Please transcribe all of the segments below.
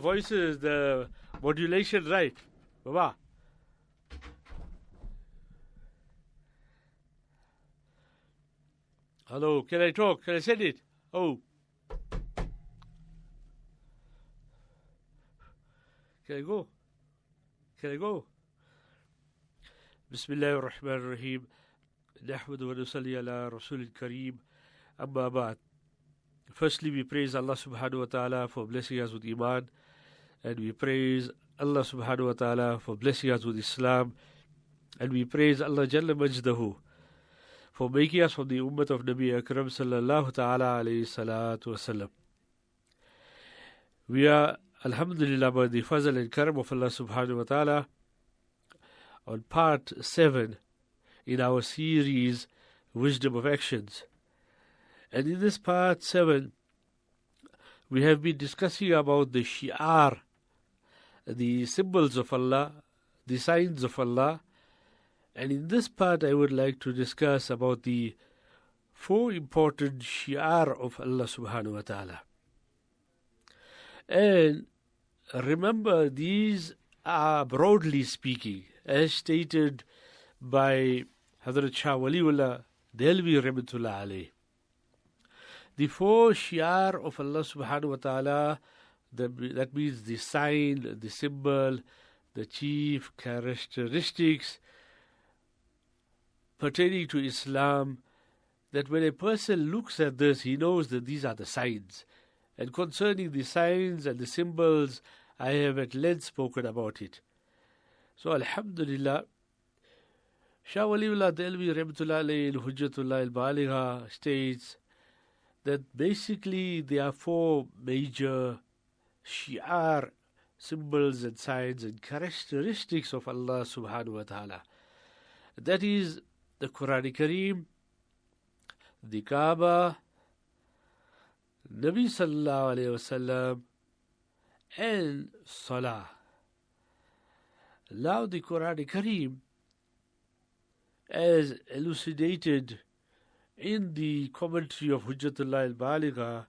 Voices, the modulation, right? Baba. Hello, can I talk? Can I send it? Oh. Can I go? Can I go? Bismillah ar-Rahman ar-Rahim. Nahmadu wa nusalli ala Rasul al-Kareem. Amma ba'd. Firstly, we praise Allah subhanahu wa ta'ala for blessing us with Iman. And we praise Allah subhanahu wa ta'ala for blessing us with Islam. And we praise Allah Jalla Majdahu for making us from the ummah of Nabi Akram sallallahu ta'ala alayhi salatu wasalam. We are, alhamdulillah, by the fazl and karam of Allah subhanahu wa ta'ala, on part 7 in our series Wisdom of Actions. And in this part 7, we have been discussing about the shi'ar, the symbols of Allah, the signs of Allah. And in this part, I would like to discuss about the 4 important shi'ar of Allah subhanahu wa ta'ala. And remember, these are, broadly speaking, as stated by Hazrat Shah Waliullah Delvi Rahmatullah alayh. The 4 shi'ar of Allah subhanahu wa ta'ala, that means the sign, the symbol, the chief characteristics pertaining to Islam, that when a person looks at this, he knows that these are the signs. And concerning the signs and the symbols, I have at length spoken about it. So, alhamdulillah, Shah Waliullah Delvi Rahmatullah alayhi Hujjatullah al-Baligha states that basically there are 4 major shi'ar, symbols and signs and characteristics of Allah subhanahu wa ta'ala. That is the Quraan Kareem, the Kaaba, Nabi sallallahu alayhi wasallam, and Salah. Now the Quraan Kareem, as elucidated in the commentary of Hujjatullah al-Baligha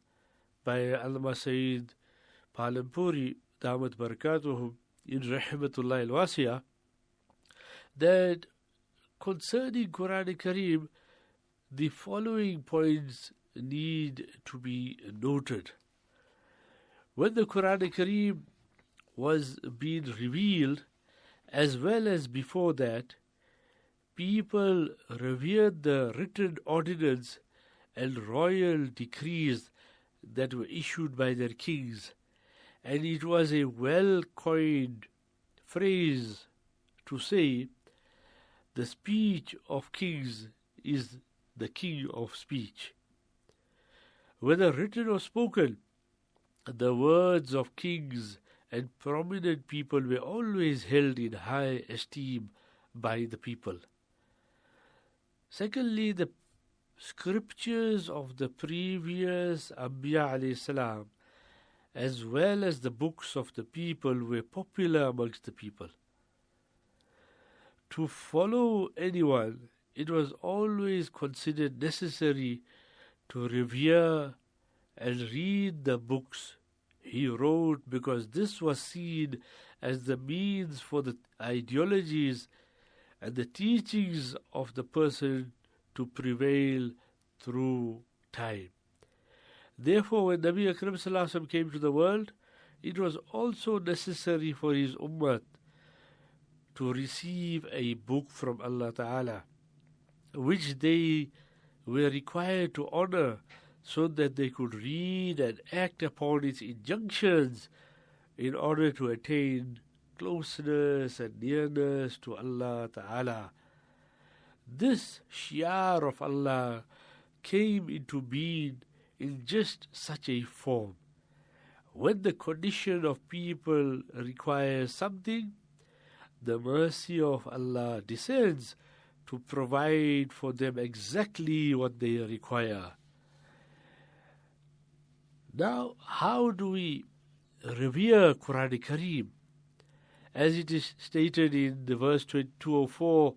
by Allama Sayyid Palampuri, Damat Barakatuhu, in Rahmatullah al-Wasiya, that concerning Quraan Kareem, the following points need to be noted. When the Quraan Kareem was being revealed, as well as before that, people revered the written ordinance and royal decrees that were issued by their kings, and it was a well-coined phrase to say, the speech of kings is the king of speech. Whether written or spoken, the words of kings and prominent people were always held in high esteem by the people. Secondly, the scriptures of the previous Anbiya alayhi salam, as well as the books of the people, were popular amongst the people. To follow anyone, it was always considered necessary to revere and read the books he wrote, because this was seen as the means for the ideologies and the teachings of the person to prevail through time. Therefore, when Nabi Akram sallallahu alaihi wasallam came to the world, it was also necessary for his ummah to receive a book from Allah Ta'ala, which they were required to honor so that they could read and act upon its injunctions in order to attain closeness and nearness to Allah Ta'ala. This shi'ar of Allah came into being in just such a form. When the condition of people requires something, the mercy of Allah descends to provide for them exactly what they require. Now, how do we revere Quraan Kareem? As it is stated in the verse 204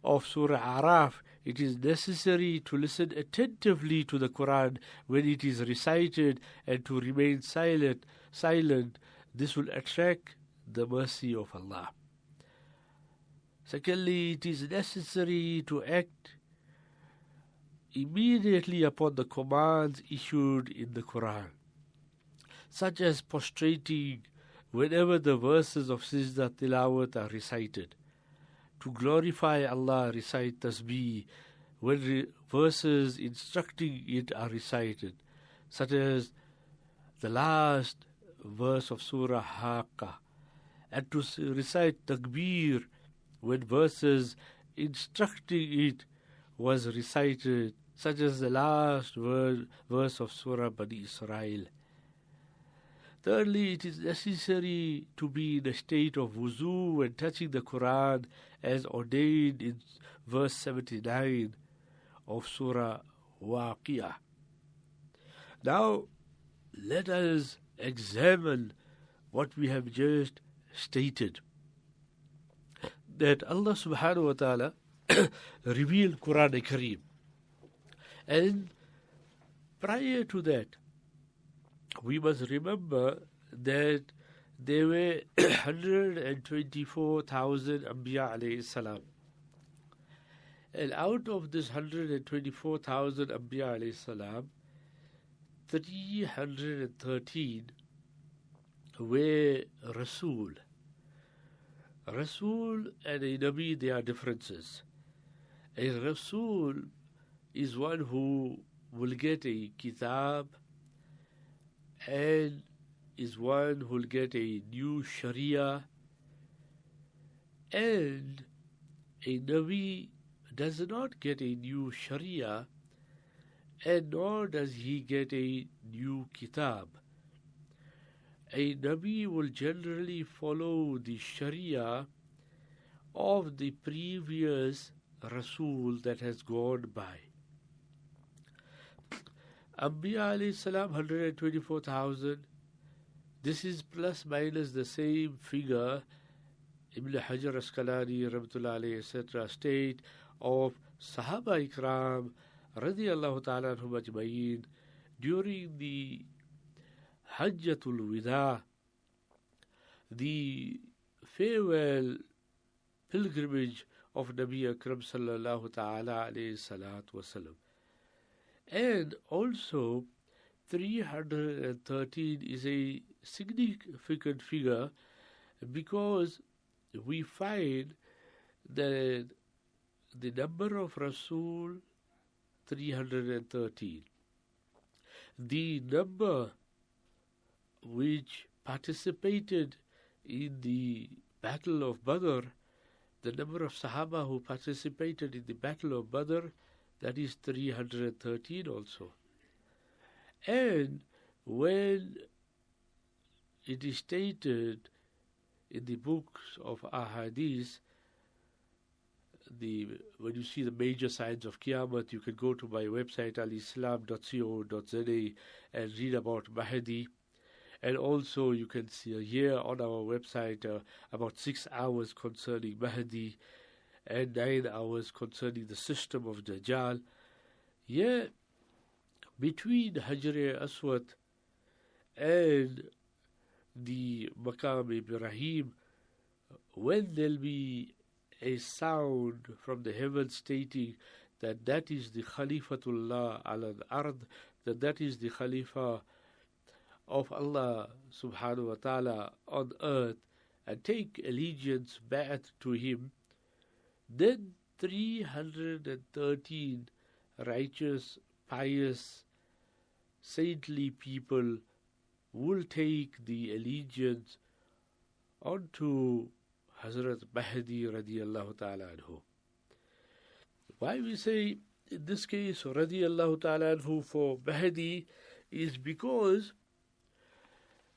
of Surah Araf, it is necessary to listen attentively to the Quran when it is recited and to remain silent This will attract the mercy of Allah. Secondly, it is necessary to act immediately upon the commands issued in the Quraan, such as prostrating whenever the verses of Sajda Tilawat are recited. To glorify Allah, recite tasbih when verses instructing it are recited, such as the last verse of Surah Haqqa, and to recite takbir when verses instructing it was recited, such as the last verse of Surah Bani Israel. Thirdly, it is necessary to be in a state of wuzu when touching the Qur'an as ordained in verse 79 of Surah Waqiyah. Now, let us examine what we have just stated. That Allah subhanahu wa ta'ala revealed Qur'an Kareem. And prior to that, we must remember that there were 124,000 Anbiya alayhi salam. And out of this 124,000 Anbiya alayhi salam, 313 were Rasul. Rasul and a Nabi, there are differences. A Rasul is one who will get a kitab and is one who will get a new Sharia, and a Nabi does not get a new Sharia, and nor does he get a new kitab. A Nabi will generally follow the Sharia of the previous Rasul that has gone by. Anbiya alayhi salam, 124,000. This is plus minus the same figure Ibn Hajar Asqalani, Rahmatullah alayhi, etc. state of Sahaba Ikram, radiyallahu ta'ala anhum ajma'in, during the Hajjatul Wida, the farewell pilgrimage of Nabi Akram sallallahu ta'ala alayhi salatu wasalam. And also 313 is a significant figure because we find that the number of Rasul 313, the number which participated in the Battle of Badr, the number of Sahaba who participated in the Battle of Badr, that is 313 also. And when it is stated in the books of Ahadith, when you see the major signs of Qiyamah, you can go to my website alislam.co.za and read about Mahdi. And also you can see here on our website about 6 hours concerning Mahdi and 9 hours concerning the system of Dajjal. Here, between Hajar Aswad and the Maqam Ibrahim, when there'll be a sound from the heavens stating that that is the Khalifatullah al-Ard, that is the Khalifa of Allah subhanahu wa ta'ala on earth, and take allegiance back to him, then 313 righteous, pious, saintly people will take the allegiance onto Hazrat Mahdi radiyallahu ta'ala anhu. Why we say in this case radiyallahu ta'ala anhu for Mahdi is because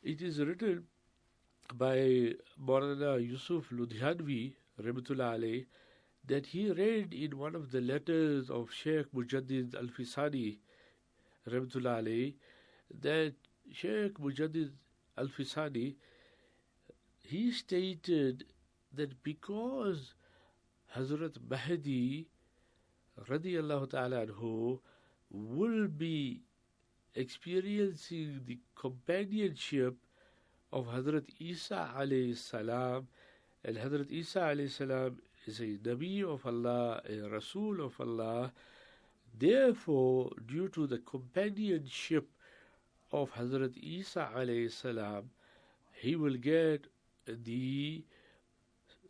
it is written by Maulana Yusuf Ludhianvi rahmatullah alayh that he read in one of the letters of Sheikh Mujaddid Al-Fisani rahmatullah alayh that Sheikh Mujaddid Al-Fisani, he stated that because Hazrat Mahdi radiyallahu ta'ala anhu will be experiencing the companionship of Hazrat Isa alayhi salam, and Hazrat Isa alayhi salam is a Nabi of Allah, a Rasul of Allah. Therefore, due to the companionship of Hazrat Isa alayhi salam, he will get the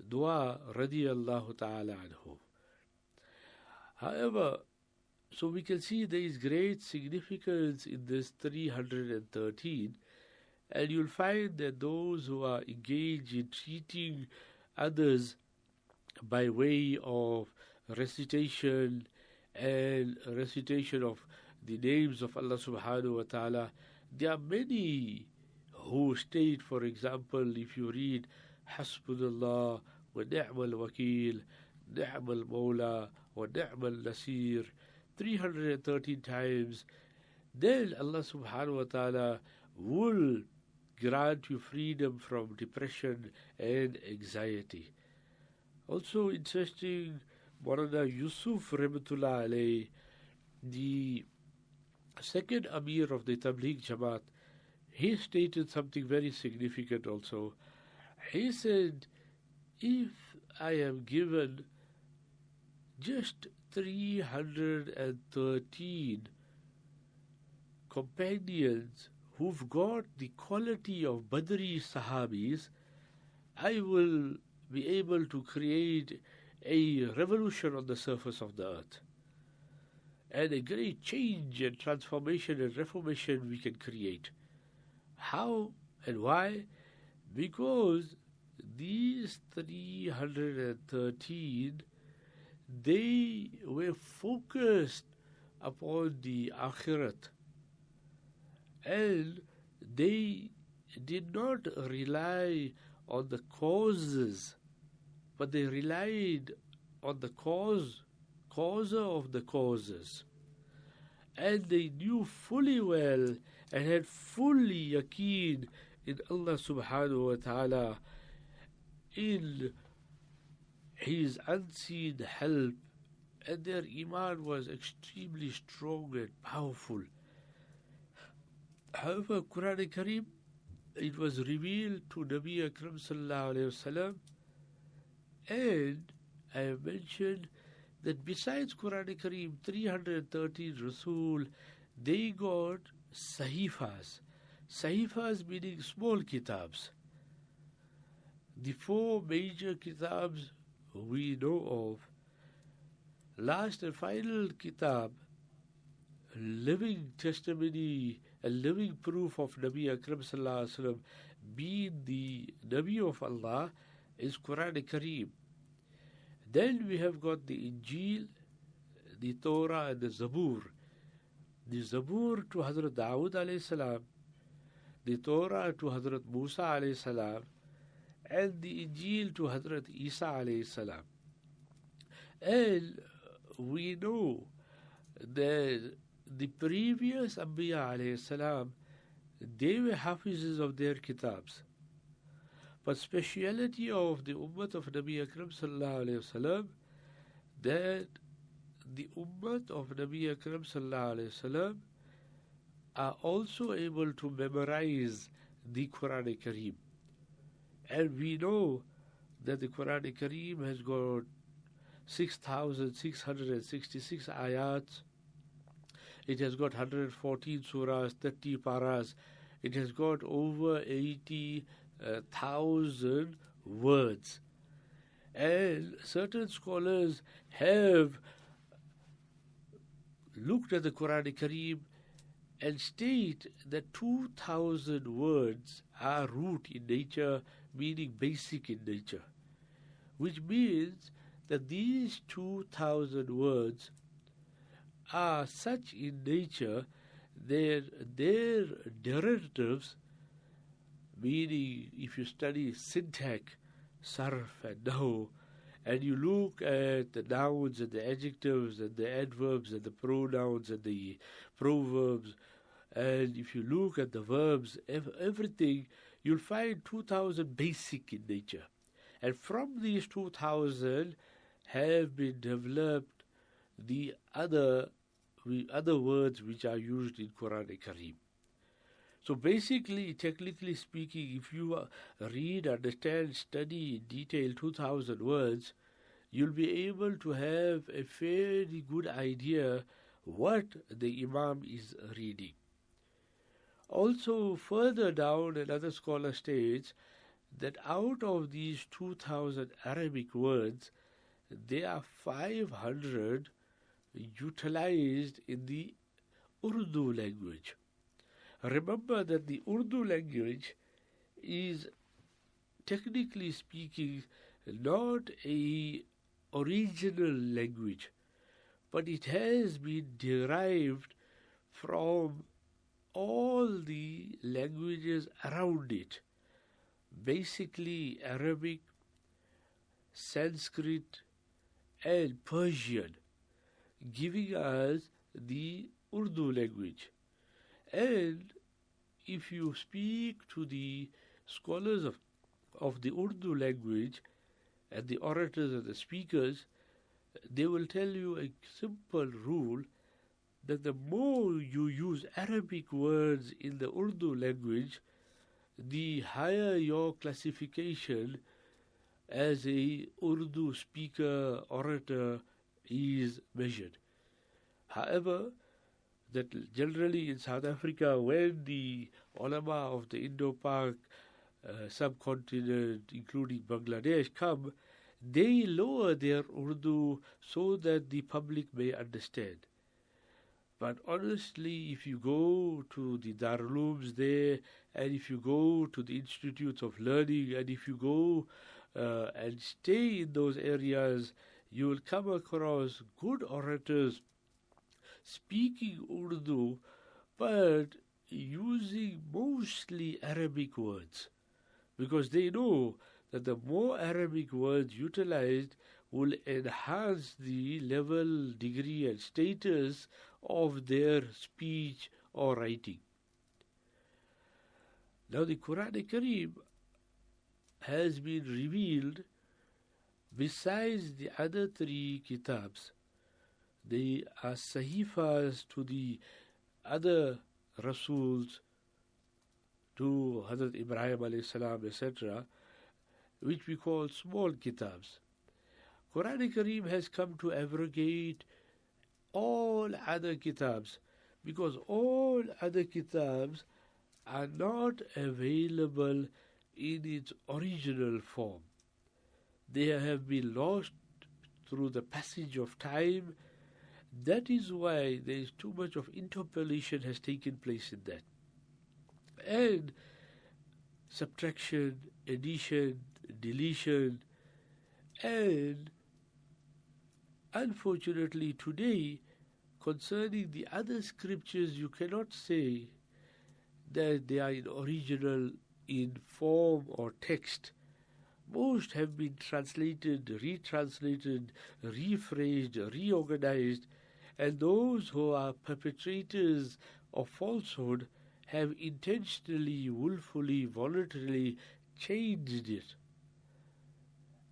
dua radiyallahu ta'ala anhu. However, so we can see there is great significance in this 313, and you'll find that those who are engaged in treating others by way of recitation and recitation of the names of Allah subhanahu wa ta'ala, there are many who state, for example, if you read Hasbunallah wa ni'mal wakil, ni'mal mawla wa ni'mal nasir 313 times, then Allah subhanahu wa ta'ala will grant you freedom from depression and anxiety. Also interesting, Maulana Yusuf Rahmatullah alayhi, the second Amir of the Tabligh Jamaat, he stated something very significant also. He said, if I am given just 313 companions who've got the quality of Badri Sahabis, I will be able to create a revolution on the surface of the earth. And a great change and transformation and reformation we can create. How and why? Because these 313, they were focused upon the Akhirat, and they did not rely on the causes, but they relied on the causer of the causes. And they knew fully well and had fully yaqeen in Allah subhanahu wa ta'ala, in His unseen help, and their iman was extremely strong and powerful. However, Qur'an Kareem, it was revealed to Nabi Akram sallallahu alayhi wasallam, and I have mentioned that besides Qur'an Kareem, 313 Rasul, they got Sahifas. Sahifas meaning small kitabs. The four major kitabs we know of. Last and final kitab, living testimony, a living proof of Nabi Akram sallallahu alaihi wasallam being the Nabi of Allah, is Qur'an Kareem. Then we have got the Injil, the Torah, and the Zabur. The Zabur to Hazrat Dawood alayhi salam, the Torah to Hazrat Musa alayhi salam, and the Injil to Hazrat Isa alayhi salam. And we know that the previous Anbiya alayhi salam, they were Hafizes of their kitabs. But speciality of the Ummah of Nabi Akram sallallahu alayhi wasallam, that the Ummah of Nabi Akram sallallahu alayhi wasallam are also able to memorize the Qur'an Kareem. And we know that the Qur'an Kareem has got 6,666 ayats. It has got 114 surahs, 30 paras. It has got over 80,000 words. And certain scholars have looked at the Qur'an Kareem and state that 2,000 words are root in nature, meaning basic in nature, which means that these 2,000 words are such in nature that their derivatives, meaning if you study syntax, sarf and nahu, and you look at the nouns and the adjectives and the adverbs and the pronouns and the proverbs, and if you look at the verbs, everything, you'll find 2,000 basic in nature. And from these 2,000 have been developed the other words which are used in Qur'an Kareem. So basically, technically speaking, if you read, understand, study in detail 2,000 words, you'll be able to have a fairly good idea what the Imam is reading. Also, further down, another scholar states that out of these 2,000 Arabic words, there are 500 utilized in the Urdu language. Remember that the Urdu language is, technically speaking, not a original language, but it has been derived from all the languages around it. Basically Arabic, Sanskrit and Persian, giving us the Urdu language. And if you speak to the scholars of the Urdu language and the orators and the speakers, they will tell you a simple rule that the more you use Arabic words in the Urdu language, the higher your classification as a Urdu speaker, orator is measured. However, that generally in South Africa, when the ulama of the Indo-Pak subcontinent, including Bangladesh, come, they lower their Urdu so that the public may understand. But honestly, if you go to the Darulooms there, and if you go to the institutes of learning, and if you go and stay in those areas, you will come across good orators speaking Urdu, but using mostly Arabic words, because they know that the more Arabic words utilized will enhance the level, degree and status of their speech or writing. Now the Qur'an Kareem has been revealed besides the other three kitabs. They are sahifas to the other Rasuls, to Hazrat Ibrahim alayhi salam, etc., which we call small kitabs. Qur'an Kareem has come to abrogate all other kitabs, because all other kitabs are not available in its original form. They have been lost through the passage of time. That is why there is too much of interpolation has taken place in that. And subtraction, addition, deletion, and unfortunately today, concerning the other scriptures, you cannot say that they are in original in form or text. Most have been translated, retranslated, rephrased, reorganized, and those who are perpetrators of falsehood have intentionally, willfully, voluntarily changed it.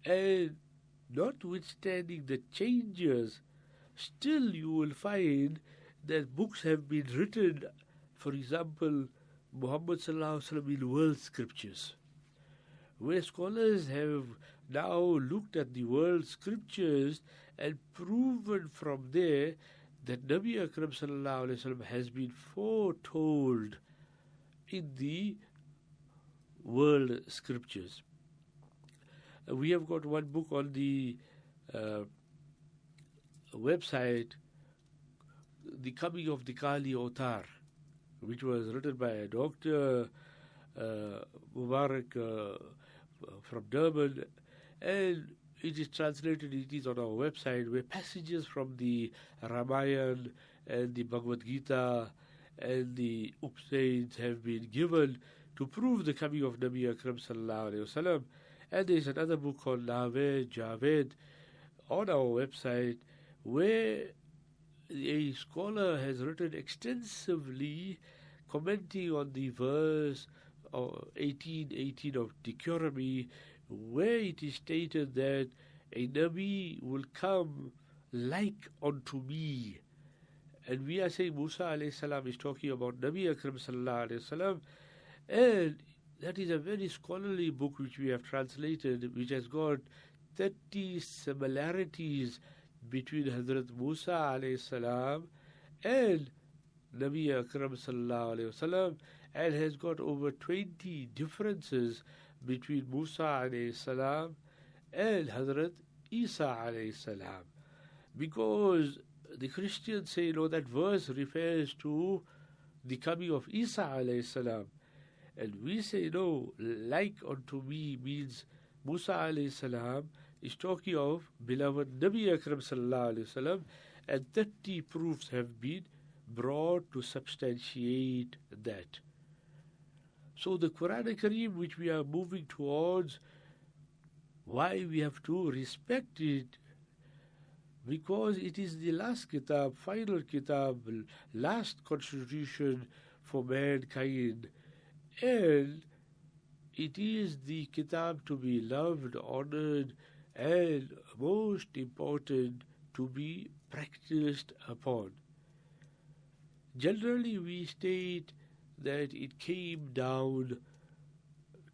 And notwithstanding the changes, still you will find that books have been written, for example, Muhammad sallallahu alaihi wasallam in world scriptures, where scholars have now looked at the world scriptures and proven from there that Nabi Akram sallallahu alaihi wasallam has been foretold in the world scriptures. We have got one book on the website, The Coming of the Kali Avatar, which was written by a Dr. Mubarak from Durban, and it is translated, it is on our website, where passages from the Ramayana and the Bhagavad Gita and the Upanishads have been given to prove the coming of Nabi Akram sallallahu alaihi wasallam. And there is another book called Naved Javed on our website, where a scholar has written extensively commenting on the verse 18:18 of Deuteronomy, where it is stated that a Nabi will come like unto me. And we are saying Musa alayhi salam is talking about Nabi Akram sallallahu alayhi wasallam, and that is a very scholarly book which we have translated, which has got 30 similarities between Hazrat Musa alayhi salam and Nabi Akram sallallahu alayhi wasallam, and has got over 20 differences between Musa alayhi salam and Hazrat Isa alayhi salam. Because the Christians say, no, that verse refers to the coming of Isa alayhi salam. And we say, no, like unto me means Musa alayhi salam is talking of beloved Nabi Akram sallallahu alayhi wasallam, and 30 proofs have been brought to substantiate that. So the Qur'an Kareem, which we are moving towards, why we have to respect it? Because it is the last kitab, final kitab, last constitution for mankind. And it is the kitab to be loved, honored, and most important, to be practiced upon. Generally, we state that it came down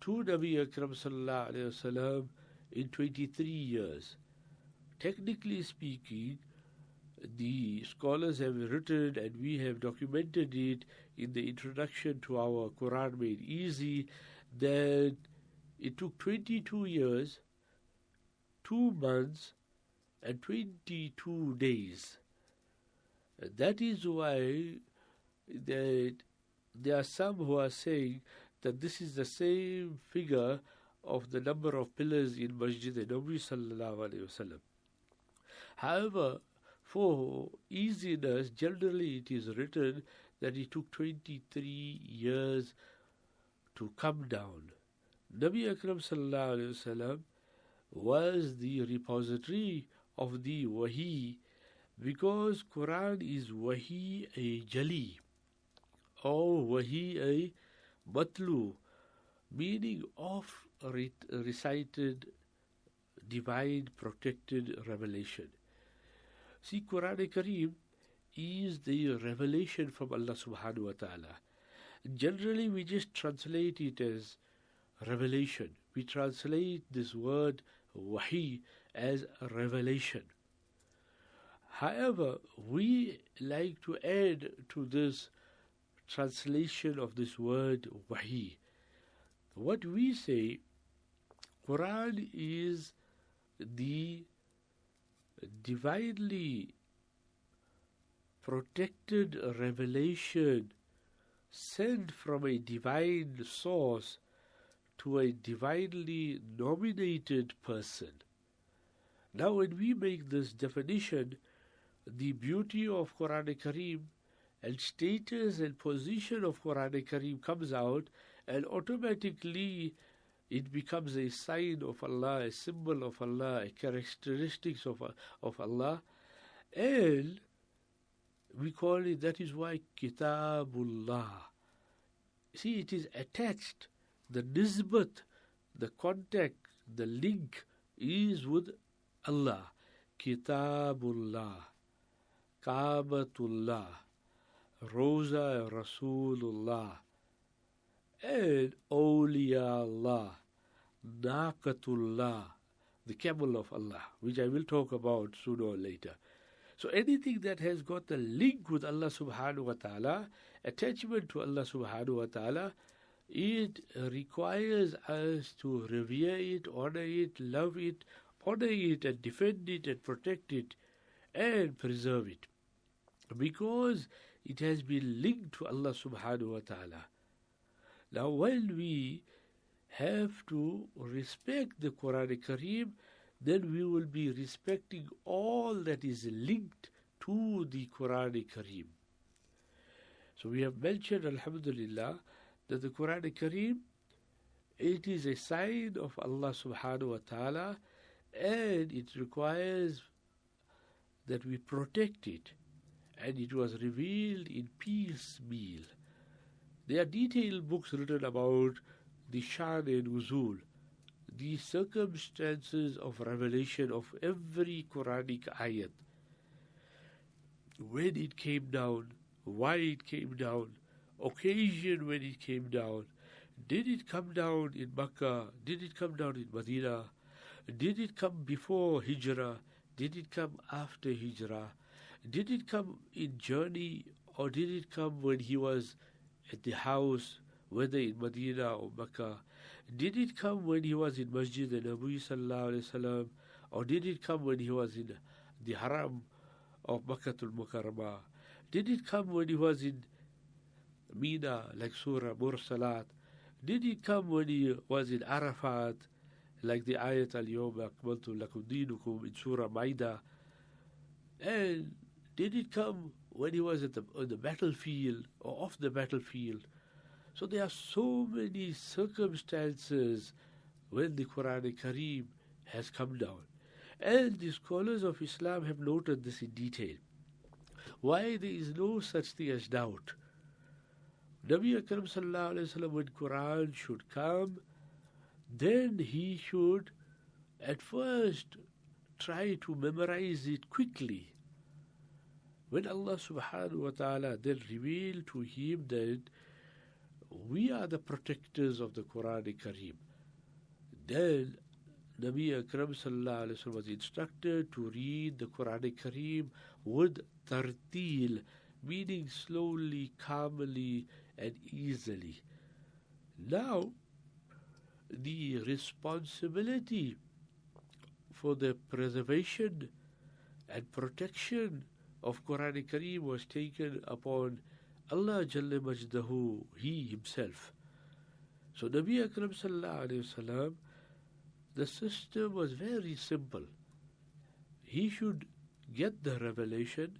to Nabi Akram sallallahu alayhi wasallam in 23 years. Technically speaking, the scholars have written, and we have documented it in the introduction to our Quran Made Easy, that it took 22 years, 2 months, and 22 days. That is why that there are some who are saying that this is the same figure of the number of pillars in Masjid Nabawi sallallahu alayhi wasallam. However, for easiness, generally it is written that it took 23 years to come down. Nabi Akram sallallahu alayhi wasallam was the repository of the Wahi, because Quran is Wahi a Jali or Wahi a Matlu, meaning of recited divine protected revelation. See, Quran Kareem is the revelation from Allah subhanahu wa ta'ala. Generally, we just translate it as revelation. We translate this word Wahi as revelation. However, we like to add to this translation of this word Wahi. What we say, Quran is the divinely protected revelation sent from a divine source to a divinely nominated person. Now, when we make this definition, the beauty of Quran Kareem and status and position of Quran Kareem comes out, and automatically it becomes a sign of Allah, a symbol of Allah, a characteristics of Allah, and we call it, that is why Kitabullah. See, it is attached, the nisbat, the contact, the link is with Allah. Kitabullah, Kaabatullah, Roza Rasulullah, and Awliyaullah, Naqatullah, the camel of Allah, which I will talk about sooner or later. So anything that has got a link with Allah subhanahu wa ta'ala, attachment to Allah subhanahu wa ta'ala, it requires us to revere it, honor it, love it, honor it and defend it and protect it and preserve it. Because it has been linked to Allah subhanahu wa ta'ala. Now, while we have to respect the Quran Kareem, then we will be respecting all that is linked to the Quran Kareem. So we have mentioned, alhamdulillah, that the Quran Kareem, it is a sign of Allah subhanahu wa ta'ala, and it requires that we protect it. And it was revealed in piecemeal. There are detailed books written about the Shan and Nuzul, the circumstances of revelation of every Quranic ayat. when it came down, why it came down, occasion when it came down. Did it come down in Makkah? Did it come down in Medina? Did it come before Hijrah? Did it come after Hijrah? Did it come in journey, or did it come when he was at the house, whether in Medina or Makkah? Did it come when he was in Masjid Nabi Sallallahu Alaihi Wasallam, or did it come when he was in the Haram of Makkatul Mukarramah? Did it come when he was in Mina, like Surah Mursalat? Did it come when he was in Arafat, like the ayat Al-Yawma Akmaltu Lakum Dinukum in Surah Maida? And did it come when he was on the battlefield or off the battlefield? So there are so many circumstances when the Qur'an Kareem has come down. And the scholars of Islam have noted this in detail. Why there is no such thing as doubt. Nabi Akram Sallallahu Alaihi Wasallam, when Quran should come, then he should at first try to memorize it quickly. When Allah Subhanahu wa Ta'ala then revealed to him that we are the protectors of the Quran Kareem, then Nabi Akram Sallallahu Alaihi Wasallam was instructed to read the Quran Kareem with tartil, meaning slowly, calmly, and easily. Now, the responsibility for the preservation and protection of Quran Kareem was taken upon Allah Jalla Majdahu, He Himself. So Nabi Akram Sallallahu Alaihi Wasallam, the system was very simple. He should get the revelation.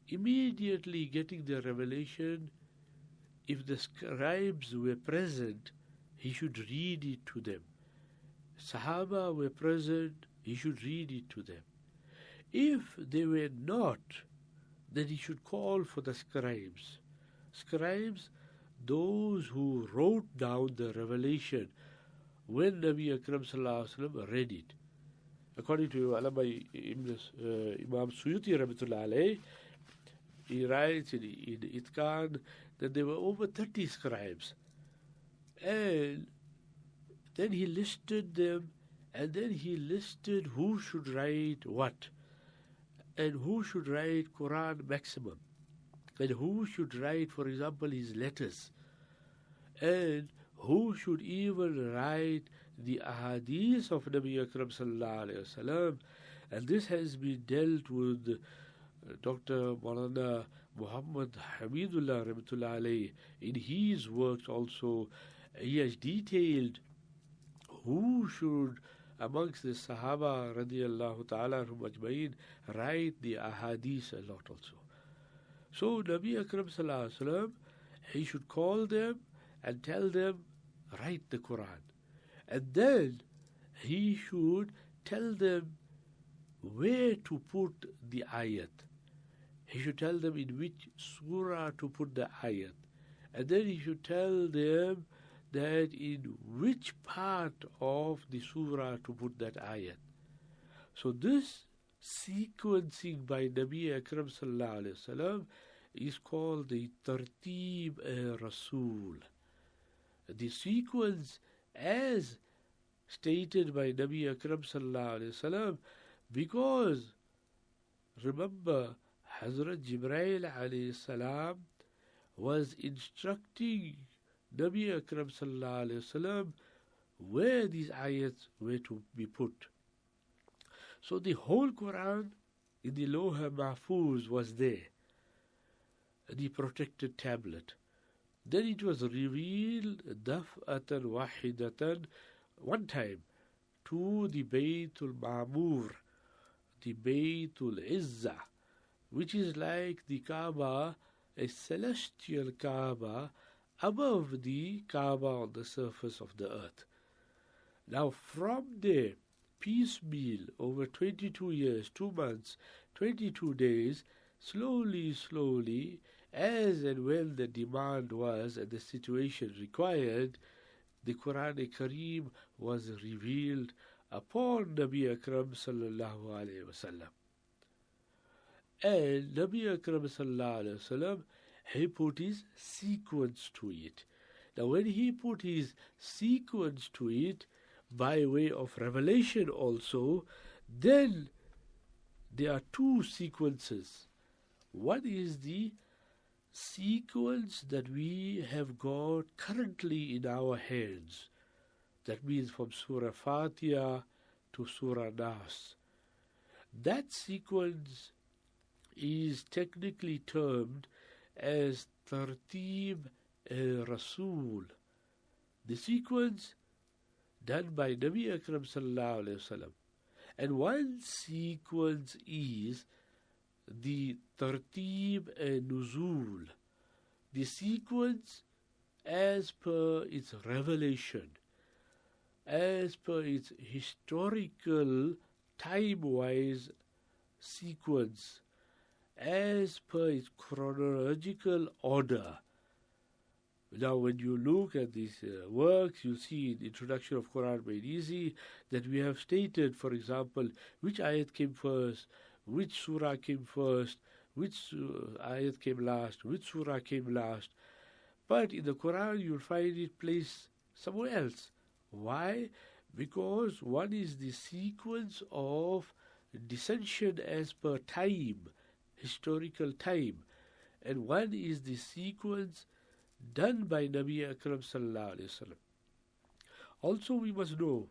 Immediately getting the revelation, if the scribes were present, he should read it to them. Sahaba were present, he should read it to them. If they were not, then he should call for the scribes. Scribes, those who wrote down the revelation when Nabi Akram Sallallahu Alaihi Wasallam read it. According to Imam Suyuti Rahmatullah Alayhi, he writes in Itqan that there were over 30 scribes. And then he listed them, and then he listed who should write what, and who should write Quran maximum, and who should write, for example, his letters, and who should even write the ahadith of Nabi Akram Sallallahu Alaihi Wasallam. And this has been dealt with Dr. Maulana Muhammad Hamidullah Rahmatullah Alayhi in his works also. He has detailed who should amongst the Sahaba radiallahu ta'ala ajma'in write the ahadith a lot also. So Nabi Akram Sallallahu Alaihi Wasallam, he should call them and tell them, write the Quran. And then he should tell them where to put the ayat. He should tell them in which surah to put the ayat. And then he should tell them that in which part of the surah to put that ayat. So this sequencing by Nabi Akram Sallallahu Alaihi Wasallam is called the Tartib Rasul. The sequence as stated by Nabi Akram Sallallahu Alaihi Wasallam, because remember Hazrat Jibreel Alayhi Salam was instructing Nabi Akram Sallallahu Alaihi Wasallam where these ayats were to be put. So the whole Quran in the Lawh Mahfuz was there, the protected tablet. Then it was revealed daf'atan wahidatan, one time, to the Baytul Ma'mur, the Baytul Izzah, which is like the Kaaba, a celestial Kaaba above the Kaaba on the surface of the earth. Now from there, piecemeal, over 22 years, 2 months, 22 days, slowly, as and when the demand was and the situation required, the Quran Kareem was revealed upon Nabi Akram Sallallahu Alaihi Wasallam. And Nabi Akram sallallahu alayhi wasallam, he put his sequence to it. Now when he put his sequence to it, by way of revelation also, then there are two sequences. One is the sequence that we have got currently in our hands. That means from Surah Fatiha to Surah Nas. That sequence is technically termed as Tartib al-Rasul. The sequence done by Nabi Akram sallallahu alayhi wasallam. And one sequence is the Tartib al-Nuzul, the sequence as per its revelation, as per its historical time-wise sequence, as per its chronological order. Now, when you look at these works, you see in the introduction of Quraan Made Easy that we have stated, for example, which ayat came first, which surah came first, which ayat came last, which surah came last. But in the Quraan, you'll find it placed somewhere else. Why? Because one is the sequence of descension as per time, historical time, and one is the sequence done by Nabi Akram sallallahu alayhi wasallam. Also we must know,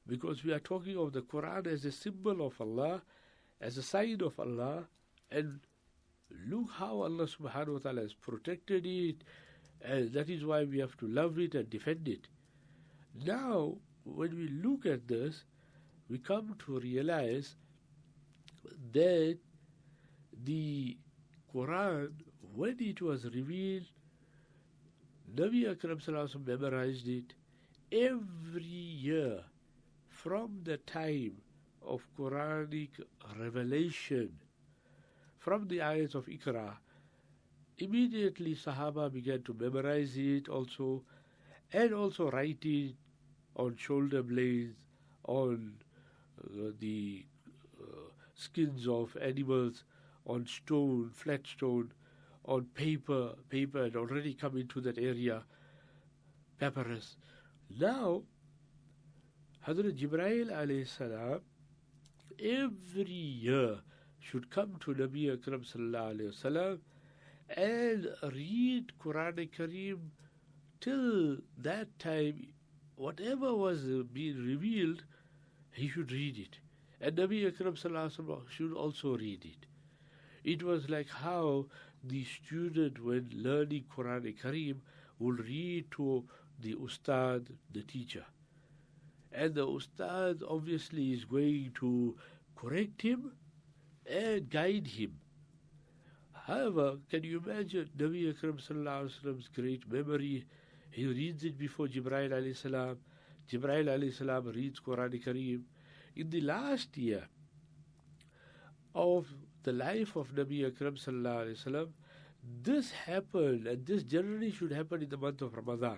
because we are talking of the Quran as a symbol of Allah, as a sign of Allah, and look how Allah subhanahu wa ta'ala has protected it, and that is why we have to love it and defend it. Now, when we look at this, we come to realize that the Quran, when it was revealed, Nabi Akram sallallahu alaihi wasallam memorized it every year from the time of Quranic revelation, from the ayats of Iqra. Immediately Sahaba began to memorize it also, and also write it on shoulder blades, on the skins of animals, on stone, flat stone, on paper had already come into that area, papyrus. Now, Hazrat Jibreel alayhi salam every year should come to Nabi Akram sallallahu alayhi wasallam and read Quran Kareem till that time. Whatever was being revealed, he should read it. And Nabi Akram sallallahu alayhi wasallam should also read it. It was like how the student, when learning Quran Kareem, will read to the ustad, the teacher. And the ustad obviously is going to correct him and guide him. However, can you imagine Nabi Akram sallallahu alaihi wasallam's great memory? He reads it before Jibreel alayhi salam. Jibreel alayhi salam reads Quran Kareem. In the last year of the life of Nabi Akram sallallahu alaihi wasallam, this happened, and this generally should happen in the month of Ramadan.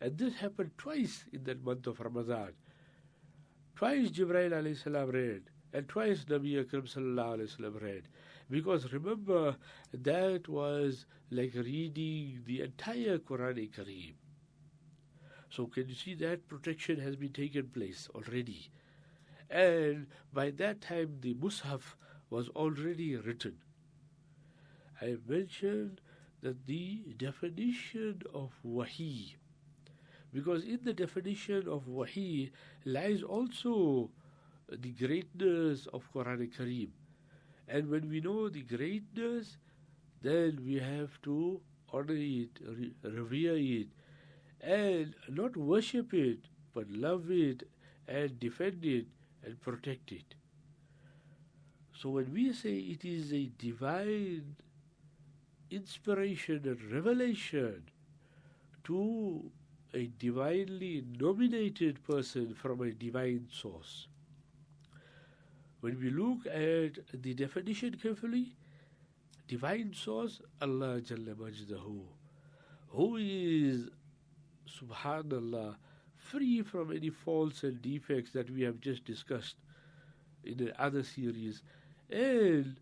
And this happened twice in that month of Ramadan. Twice Jibreel alayhi salam read, and twice Nabi Akram sallallahu alayhi wasallam read. Because remember, that was like reading the entire Quran Kareem. So can you see that protection has been taken place already? And by that time the Mus'haf was already written. I mentioned that the definition of Wahi, because in the definition of Wahi lies also the greatness of Quran Kareem. And when we know the greatness, then we have to honor it, revere it, and not worship it, but love it and defend it and protect it. So when we say it is a divine inspiration and revelation to a divinely nominated person from a divine source, when we look at the definition carefully, divine source, Allah Jalla Majdahu, who is, subhanallah, free from any faults and defects that we have just discussed in the other series, and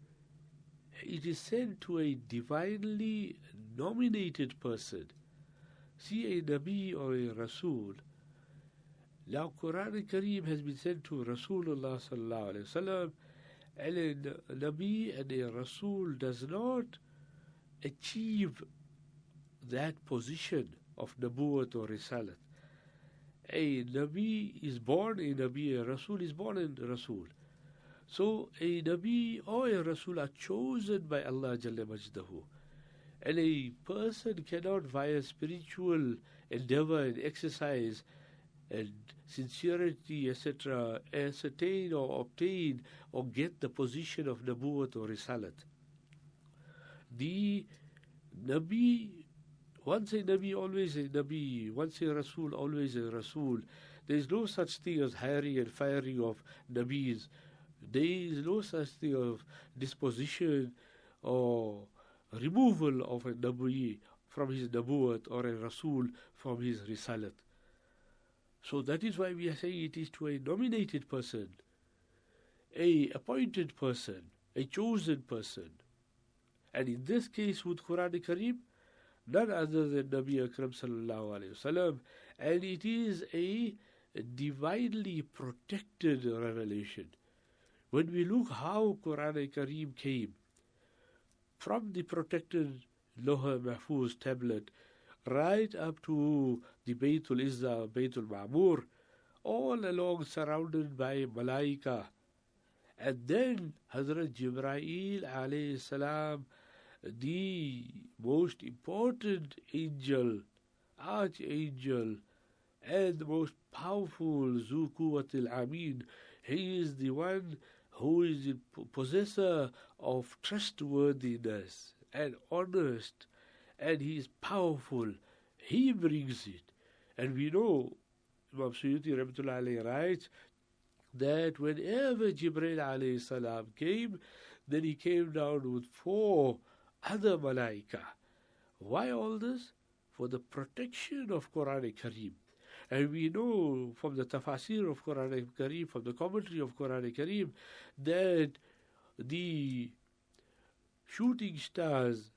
it is sent to a divinely nominated person. See, a Nabi or a Rasul. Now, Qur'an Kareem has been sent to Rasulullah sallallahu alaihi wasallam, and a Nabi and a Rasul does not achieve that position of Nabuwat or Risalat. A Nabi is born a Nabi, a Rasul is born a Rasul. So a Nabi or a Rasul are chosen by Allah Jalla Majdahu. And a person cannot, via spiritual endeavor and exercise and sincerity, etc., ascertain or obtain or get the position of Nabuwat or Risalat. The Nabi, once a Nabi, always a Nabi, once a Rasul, always a Rasul. There is no such thing as hiring and firing of Nabis. There is no such thing of disposition or removal of a Nabi from his Nabuwat or a Rasul from his Risalat. So that is why we are saying it is to a nominated person, a appointed person, a chosen person. And in this case with Qur'an Kareem, none other than Nabi Akram sallallahu alayhi wasallam, and it is a divinely protected revelation. When we look how Qur'an Kareem came from the protected Loha Mahfuz tablet right up to the Baytul Izzah, Baytul Ma'mur, all along surrounded by Malaika. And then Hazrat Jibreel alayhi salam, the most important angel, archangel, and the most powerful Zu Quwwatil Ameen, he is the one who is the possessor of trustworthiness and honest, and he is powerful. He brings it. And we know, Imam Suyuti Rahmatullah alayhi writes, that whenever Jibreel alayhi salam came, then he came down with 4 other malaika. Why all this? For the protection of Qur'an Kareem. And we know from the tafsir of Qur'an Kareem, from the commentary of Qur'an Kareem, that the shooting stars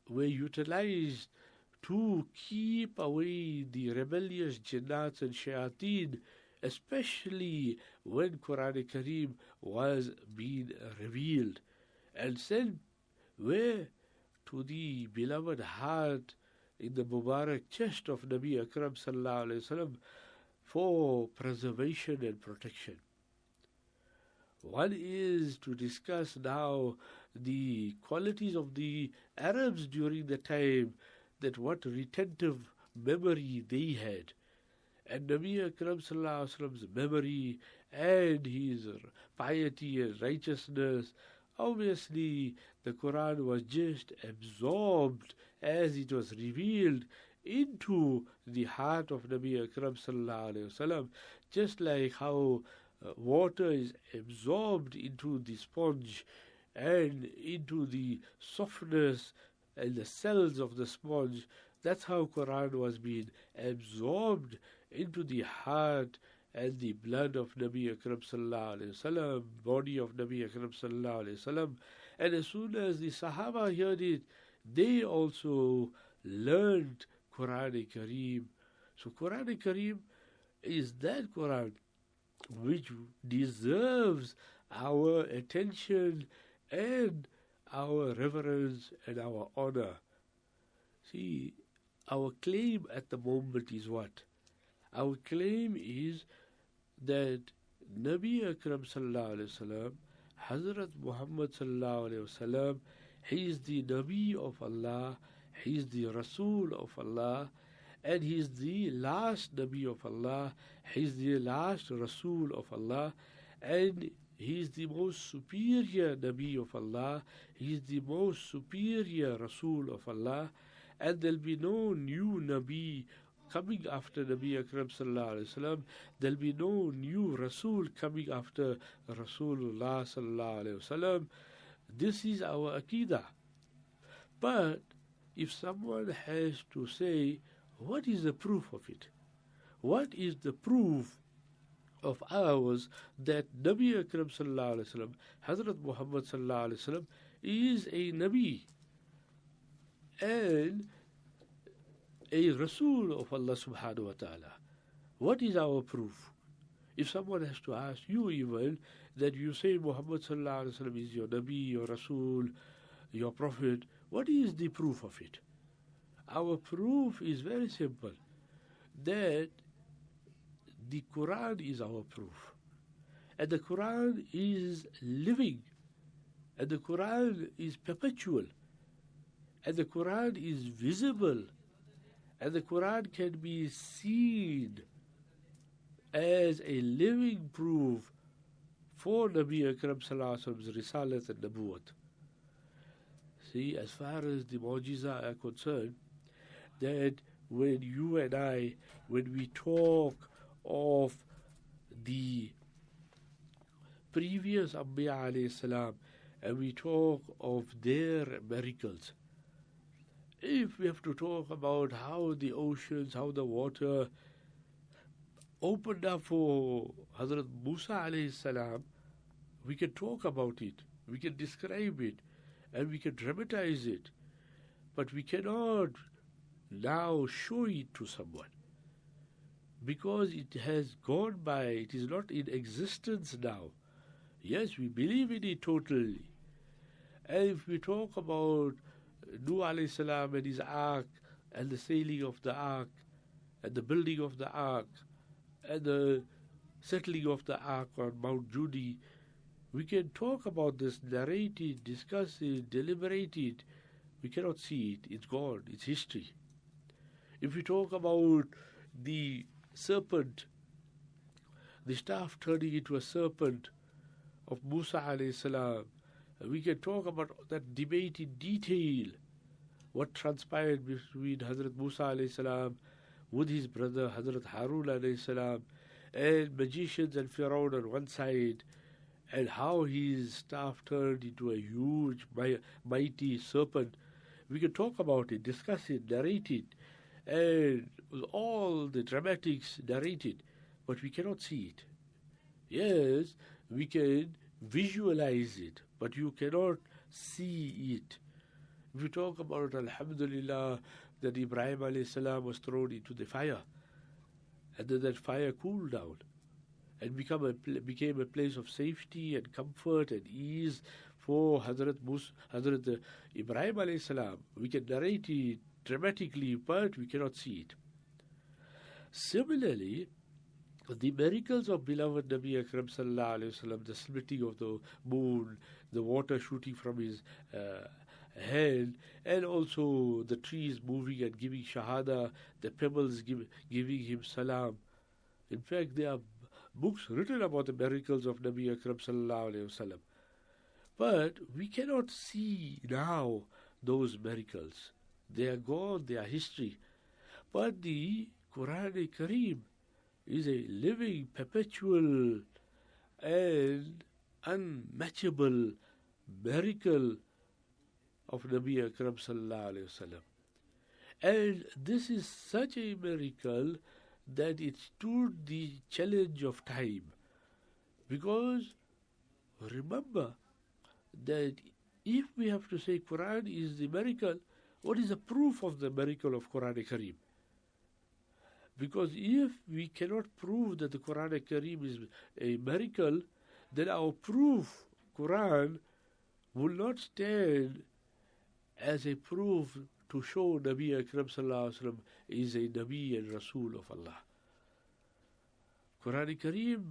were utilized to keep away the rebellious jinnats and shayateen, especially when Qur'an Kareem was being revealed and sent where? To the beloved heart in the Mubarak chest of Nabi Akram sallallahu alayhi wasallam for preservation and protection. One is to discuss now the qualities of the Arabs during the time, that what retentive memory they had. And Nabi Akram sallallahu alayhi wasallam's memory and his piety and righteousness, obviously the Quran was just absorbed as it was revealed into the heart of Nabi Akram sallallahu alayhi wasallam, just like how water is absorbed into the sponge and into the softness and the cells of the sponge. That's how Quran was being absorbed into the heart and the blood of Nabi Akram sallallahu alayhi wasallam, body of Nabi Akram sallallahu alayhi wasallam. And as soon as the Sahaba heard it, they also learned Qur'an Kareem. So Qur'an Kareem is that Quran which deserves our attention and our reverence and our honor. See, our claim at the moment is what? Our claim is that Nabi Akram sallallahu alayhi wasallam, Hazrat Muhammad sallallahu alayhi wasallam, he is the Nabi of Allah, he is the Rasul of Allah, and he is the last Nabi of Allah, he is the last Rasul of Allah, and he is the most superior Nabi of Allah, he is the most superior Rasul of Allah, and there will be no new Nabi coming after Nabi Akram sallallahu alayhi wasallam. There will be no new Rasul coming after Rasulullah sallallahu alayhi wasallam. This is our Aqidah. But if someone has to say, what is the proof of it? What is the proof of ours that Nabi Akram sallallahu alayhi wasallam, Hazrat Muhammad sallallahu alayhi wasallam, is a Nabi and a Rasul of Allah subhanahu wa ta'ala. What is our proof? If someone has to ask you even that you say Muhammad sallallahu alaihi wasallam is your Nabi, your Rasul, your Prophet, what is the proof of it? Our proof is very simple, that the Quraan is our proof. And the Quraan is living. And the Quraan is perpetual. And the Quraan is visible. And the Quraan can be seen as a living proof for Nabi Akram sallallahu alaihi wasallam's risalat and nabuwat. See, as far as the mu'jiza are concerned, that when you and I, when we talk of the previous Anbiya alayhi salam, and we talk of their miracles, if we have to talk about how the oceans, how the water opened up for Hazrat Musa alayhi salam, we can talk about it, we can describe it, and we can dramatize it, but we cannot now show it to someone because it has gone by, it is not in existence now. Yes, we believe in it totally. And if we talk about Nuh alayhi salam and his ark, and the sailing of the ark, and the building of the ark, and the settling of the ark on Mount Judy, we can talk about this, narrate it, discuss it, deliberate it. We cannot see it. It's gone. It's history. If we talk about the serpent, the staff turning into a serpent of Musa alayhi salam, we can talk about that debate in detail, what transpired between Hazrat Musa alayhi salam with his brother Hazrat Harun alayhi salam, and magicians and Pharaoh on one side, and how his staff turned into a huge, mighty serpent. We can talk about it, discuss it, narrate it, and all the dramatics narrated, but we cannot see it. Yes, we can visualize it, but you cannot see it. If you talk about Alhamdulillah that Ibrahim alayhi salam was thrown into the fire, and then that fire cooled down and became a place of safety and comfort and ease for Hazrat Ibrahim alayhi salam. We can narrate it dramatically, but we cannot see it. Similarly, the miracles of beloved Nabi Akram sallallahu alayhi wasallam, the splitting of the moon, the water shooting from his hand, and also the trees moving and giving shahada, the pebbles giving him salam. In fact, there are books written about the miracles of Nabi Akram sallallahu alayhi wasallam. But we cannot see now those miracles. They are gone, they are history. But the Qur'an Kareem is a living, perpetual, and unmatchable miracle of Nabi Akram sallallahu alayhi wasallam. And this is such a miracle that it stood the challenge of time. Because remember that if we have to say Quran is the miracle, what is the proof of the miracle of Quran Kareem? Because if we cannot prove that the Quran Kareem is a miracle, then our proof, Quran, will not stand as a proof to show Nabi Akram sallallahu alaihi wasallam is a Nabi and Rasul of Allah. Quran Kareem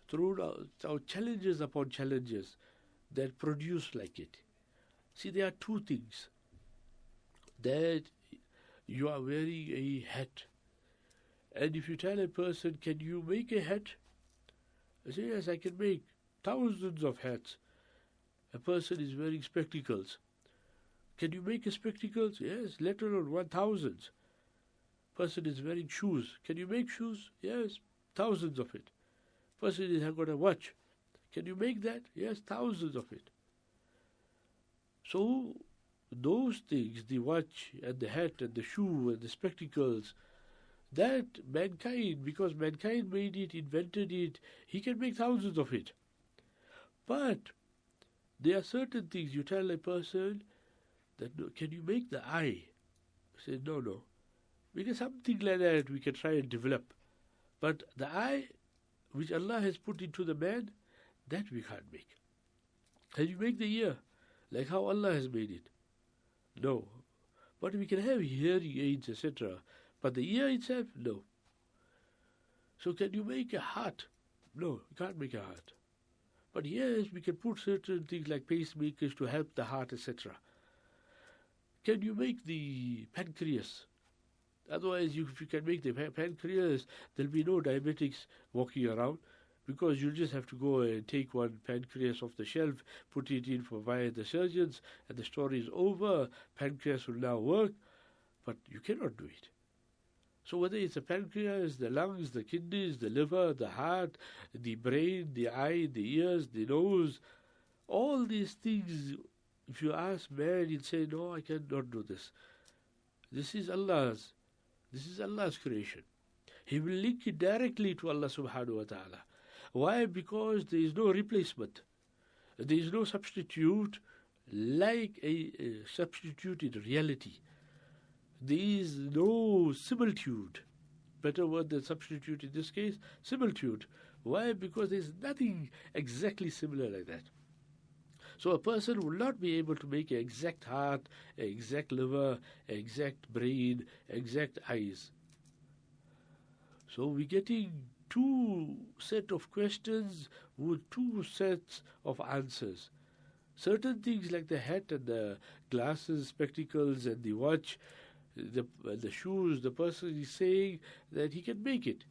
threw out challenges upon challenges that produce like it. See, there are two things. That you are wearing a hat, and if you tell a person, can you make a hat? I say, yes, I can make thousands of hats. A person is wearing spectacles. Can you make a spectacles? Yes, let alone 1,000. Person is wearing shoes. Can you make shoes? Yes, thousands of it. Person has got a watch. Can you make that? Yes, thousands of it. So, those things, the watch and the hat and the shoe and the spectacles, that mankind, because mankind made it, invented it, he can make thousands of it. But There are certain things you tell a person that, no, can you make the eye? Say, no. Because something like that we can try and develop. But the eye which Allah has put into the man, that we can't make. Can you make the ear? Like how Allah has made it? No. But we can have hearing aids, etc. But the ear itself, no. So can you make a heart? No, you can't make a heart. But yes, we can put certain things like pacemakers to help the heart, etc. Can you make the pancreas? Otherwise, if you can make the pancreas, there'll be no diabetics walking around, because you just have to go and take one pancreas off the shelf, put it in via the surgeons, and the story is over. Pancreas will now work, but you cannot do it. So whether it's the pancreas, the lungs, the kidneys, the liver, the heart, the brain, the eye, the ears, the nose, all these things, if you ask man, he'll say, no, I cannot do this. This is Allah's creation. He will link it directly to Allah subhanahu wa ta'ala. Why? Because there is no replacement. There is no substitute like a substitute in reality. There is no similitude. Better word than substitute in this case, similitude. Why? Because there is nothing exactly similar like that. So a person will not be able to make an exact heart, an exact liver, an exact brain, exact eyes. So we're getting two sets of questions with two sets of answers. Certain things like the hat and the glasses, spectacles and the watch, the shoes, the person is saying that he can make it.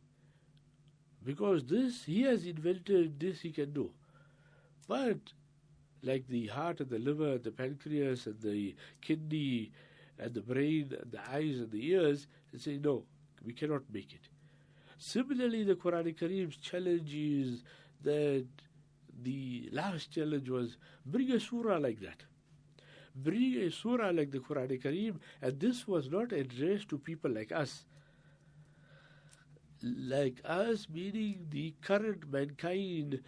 Because this, he has invented, this he can do. But like the heart and the liver, the pancreas and the kidney and the brain and the eyes and the ears, they say, no, we cannot make it. Similarly, the Qur'an Kareem's challenge is that the last challenge was, bring a surah like that. Bring a surah like the Qur'an Kareem, and this was not addressed to people like us. Like us, meaning the current mankind,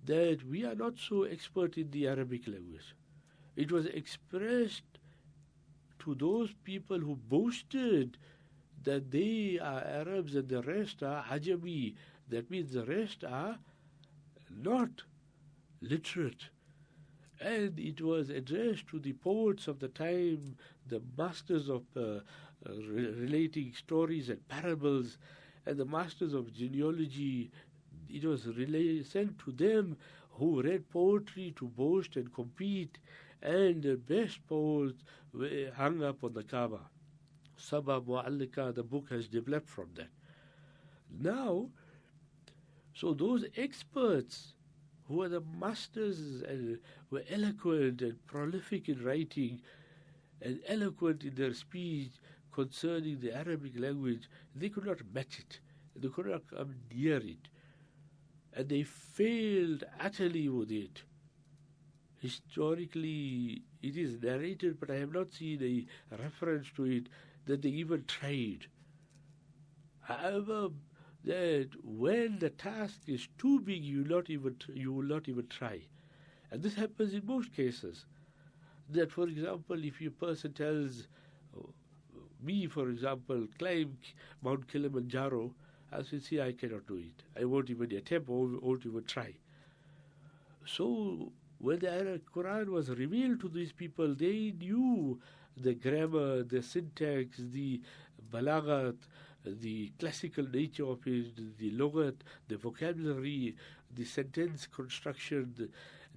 that we are not so expert in the Arabic language. It was expressed to those people who boasted that they are Arabs and the rest are Ajami. That means the rest are not literate. And it was addressed to the poets of the time, the masters of relating stories and parables, and the masters of genealogy. It was sent to them who read poetry to boast and compete, and the best poets were hung up on the Kaaba. Saba Mu'allika, the book has developed from that. Now, so those experts who were the masters and were eloquent and prolific in writing and eloquent in their speech concerning the Arabic language, they could not match it. They could not come near it. And they failed utterly with it. Historically, it is narrated, but I have not seen a reference to it, that they even tried. However, that when the task is too big, you will not even try. And this happens in most cases. That, for example, if a person tells me, for example, climb Mount Kilimanjaro, I say, see, I cannot do it. I won't even attempt, or won't even try. So, when the Quran was revealed to these people, they knew the grammar, the syntax, the balaghat, the classical nature of it, the lughat, the vocabulary, the sentence construction.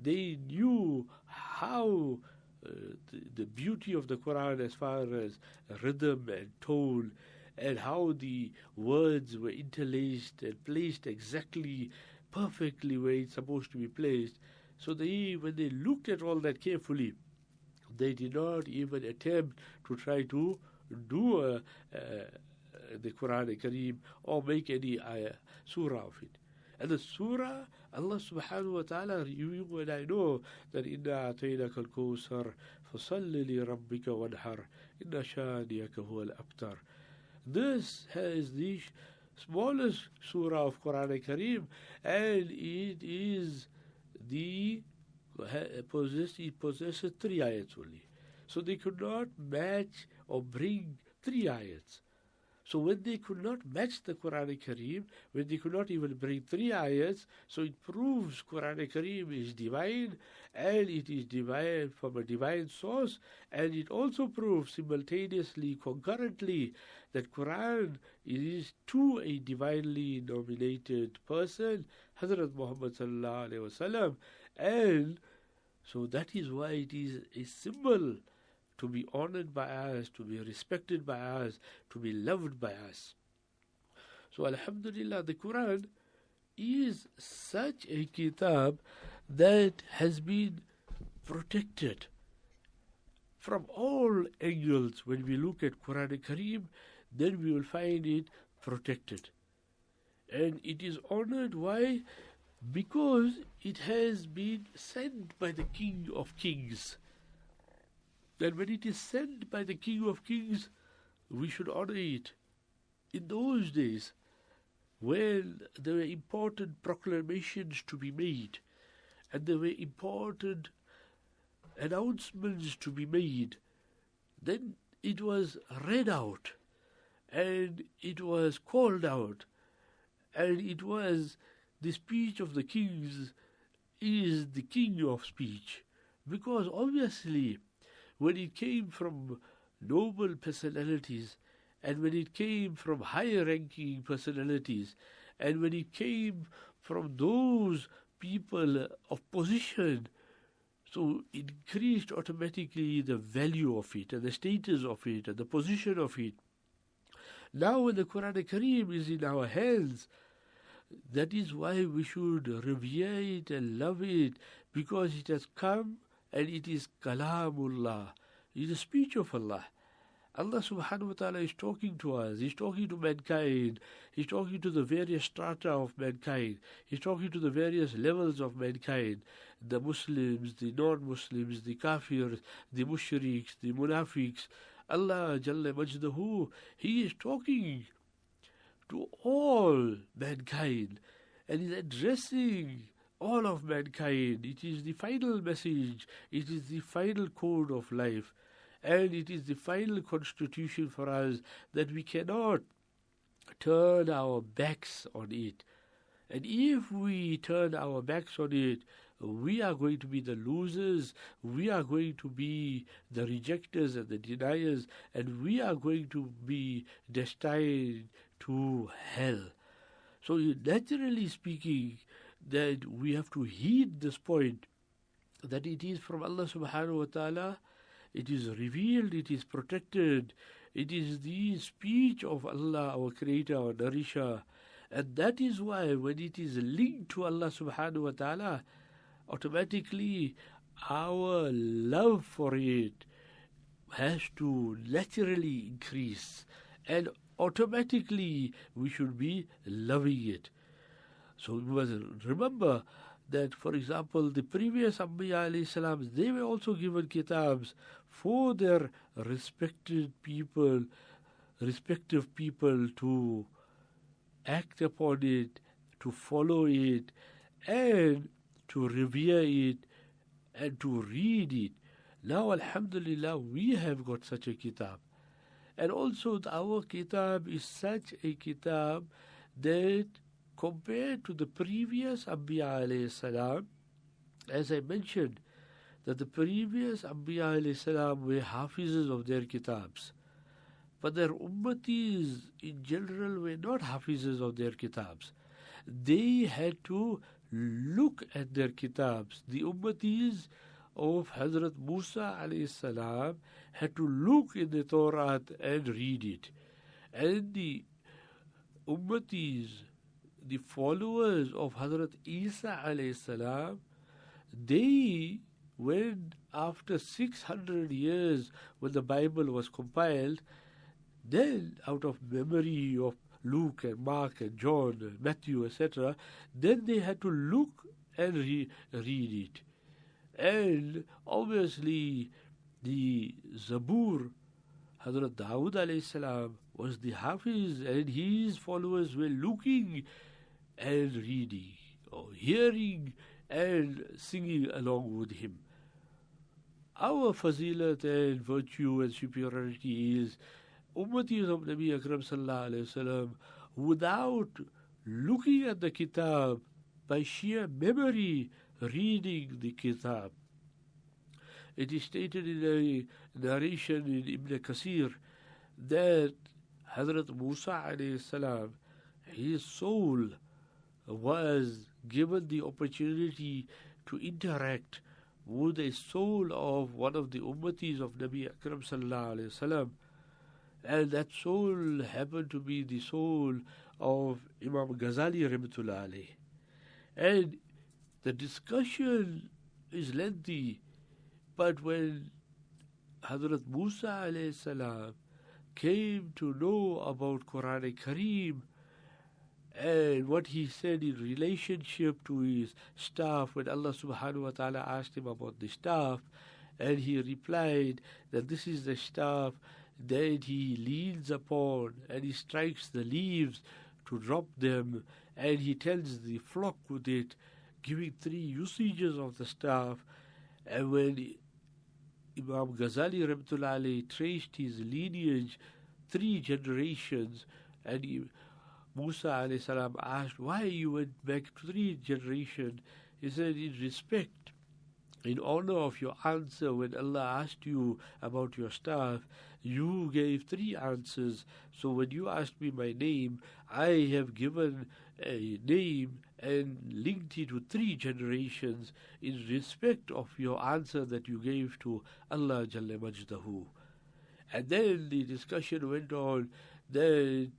They knew how the beauty of the Quran as far as rhythm and tone, and how the words were interlaced and placed exactly, perfectly where it's supposed to be placed. So when they looked at all that carefully, they did not even attempt to try to do the Quran Kareem or make any surah of it. And the surah, Allah subhanahu wa ta'ala, you and I know that إِنَّا أَعْطَيْنَاكَ الْكَوْثَرَ فَصَلِّ لِرَبِّكَ وَانْحَرْ إِنَّ شَانِئَكَ هُوَ الْأَبْتَرُ. This has the smallest surah of Quran Kareem, and it is the he possesses 3 ayats only. So they could not match or bring 3 ayats. So when they could not match the Qur'an Kareem, when they could not even bring 3 ayats, so it proves Qur'an Kareem is divine, and it is divine from a divine source, and it also proves simultaneously, concurrently, that Qur'an is to a divinely nominated person, Hazrat Muhammad sallallahu alaihi wasallam, and so that is why it is a symbol to be honored by us, to be respected by us, to be loved by us. So Alhamdulillah, the Quran is such a kitab that has been protected from all angles. When we look at Quran Kareem, then we will find it protected. And it is honored. Why? Because it has been sent by the King of Kings. And when it is sent by the King of Kings, we should honor it. In those days, when there were important proclamations to be made, and there were important announcements to be made, then it was read out, and it was called out, and it was the speech of the kings is the king of speech. Because obviously, when it came from noble personalities, and when it came from higher ranking personalities, and when it came from those people of position, so it increased automatically the value of it, and the status of it, and the position of it. Now when the Quran Kareem is in our hands, that is why we should revere it and love it, because it has come and it is Kalamullah. It is the speech of Allah. Allah subhanahu wa ta'ala is talking to us. He's talking to mankind. He's talking to the various strata of mankind. He's talking to the various levels of mankind. The Muslims, the non-Muslims, the kafirs, the mushriks, the munafiqs. Allah Jalla Majdahu, He is talking to all mankind, and He's addressing all of mankind. It is the final message. It is the final code of life. And it is the final constitution for us that we cannot turn our backs on it. And if we turn our backs on it, we are going to be the losers, we are going to be the rejectors and the deniers, and we are going to be destined to hell. So naturally speaking, that we have to heed this point, that it is from Allah subhanahu wa ta'ala, it is revealed, it is protected, it is the speech of Allah, our creator, our nourisher. And that is why when it is linked to Allah subhanahu wa ta'ala, automatically our love for it has to naturally increase, and automatically we should be loving it. So we must remember that, for example, the previous Anbiya alayhi salams, they were also given kitabs for their respective people to act upon it, to follow it, and to revere it, and to read it. Now, alhamdulillah, we have got such a kitab. And also our kitab is such a kitab that compared to the previous Anbiya alayhi salam, as I mentioned, that the previous Anbiya alayhi salam were hafizes of their kitabs. But their ummatis in general were not hafizes of their kitabs. They had to look at their kitabs. The ummatis of Hazrat Musa alayhi salam had to look in the Torah and read it. And the ummatis, the followers of Hazrat Isa alayhi salam, they, when after 600 years when the Bible was compiled, then out of memory of Luke and Mark and John and Matthew, etc., then they had to look and read it. And obviously the Zabur, Hazrat Dawood alayhi salam, was the Hafiz, and his followers were looking and reading, or hearing and singing along with him. Our fazilat and virtue and superiority is Ummatis of Nabi Akram Sallallahu Alaihi Wasallam, without looking at the kitab, by sheer memory, reading the kitab. It is stated in a narration in Ibn Kasir that Hazrat Musa alayhi salam, his soul was given the opportunity to interact with the soul of one of the ummatis of Nabi Akram Sallallahu Alaihi Wasallam. And that soul happened to be the soul of Imam Ghazali Rahmatullah Alayh. And the discussion is lengthy, but when Hazrat Musa alayhi salam came to know about Qur'an Kareem and what he said in relationship to his staff, when Allah subhanahu wa ta'ala asked him about the staff, and he replied that this is the staff that he leans upon, and he strikes the leaves to drop them, and he tells the flock with it, giving 3 usages of the staff. And when Imam Ghazali Rahmatullah Alayhi traced his lineage 3 generations, and Musa alayhi salam asked why you went back 3 generations, he said, in respect, in honor of your answer when Allah asked you about your staff, you gave 3 answers. So when you asked me my name, I have given a name and linked it with 3 generations in respect of your answer that you gave to Allah Jalla Majdahu. And then the discussion went on then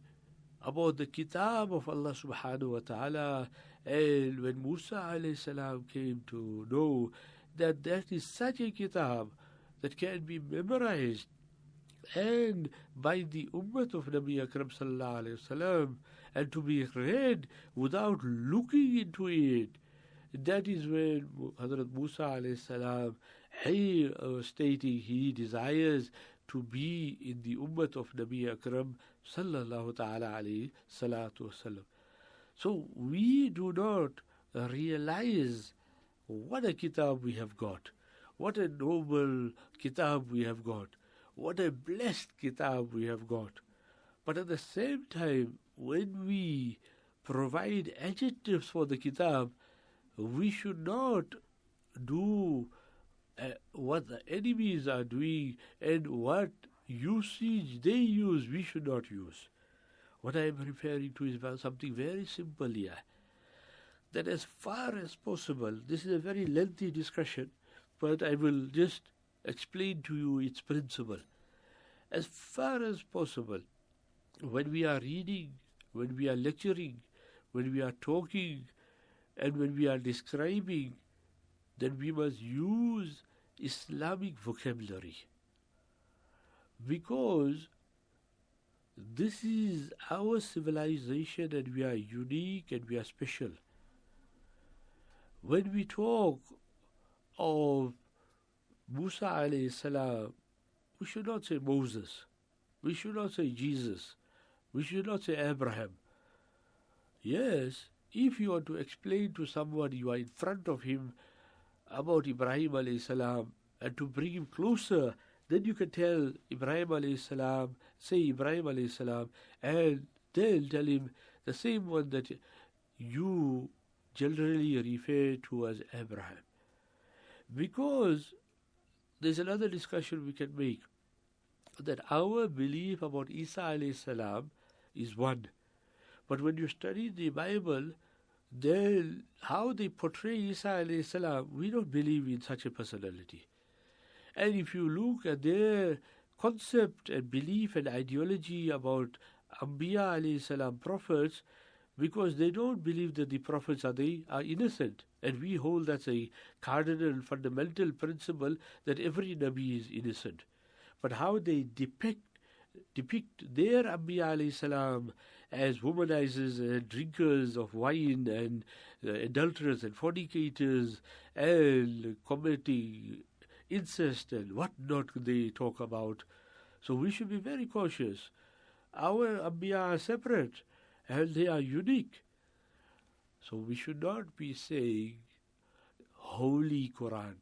about the kitab of Allah subhanahu wa ta'ala, and when Musa alayhi salam came to know that that is such a kitab that can be memorized and by the ummah of Nabi Akram Sallallahu Alaihi Wasallam, and to be read without looking into it, that is when Hazrat Musa Alayhi Salam, he stating he desires to be in the ummah of Nabi Akram Sallallahu Ta'ala Alayhi Salatu Wasallam. So we do not realize what a kitab we have got, what a noble kitab we have got, what a blessed kitab we have got. But at the same time, when we provide adjectives for the kitab, we should not do what the enemies are doing, and what usage they use, we should not use. What I am referring to is something very simple here. That as far as possible, this is a very lengthy discussion, but I will just explain to you its principle. As far as possible, when we are reading, when we are lecturing, when we are talking, and when we are describing, then we must use Islamic vocabulary. Because this is our civilization, and we are unique and we are special. When we talk of Musa alayhi salam, we should not say Moses, we should not say Jesus, we should not say Abraham. Yes, if you want to explain to someone, you are in front of him about Ibrahim alayhi salam, and to bring him closer, then you can tell Ibrahim alayhi salam, say Ibrahim alayhi salam, and then tell him the same one that you generally refer to as Abraham. Because there's another discussion we can make, that our belief about Isa alayhi salam is one. But when you study the Bible, then how they portray Isa alayhi salam, we don't believe in such a personality. And if you look at their concept and belief and ideology about Anbiya alayhi salam, prophets, because they don't believe that the prophets are innocent. And we hold that's a cardinal, fundamental principle, that every Nabi is innocent. But how they depict their Anbiya alayhi salam as womanizers and drinkers of wine, and adulterers and fornicators, and committing incest and what not they talk about. So we should be very cautious. Our Anbiya are separate and they are unique. So we should not be saying holy Qur'an.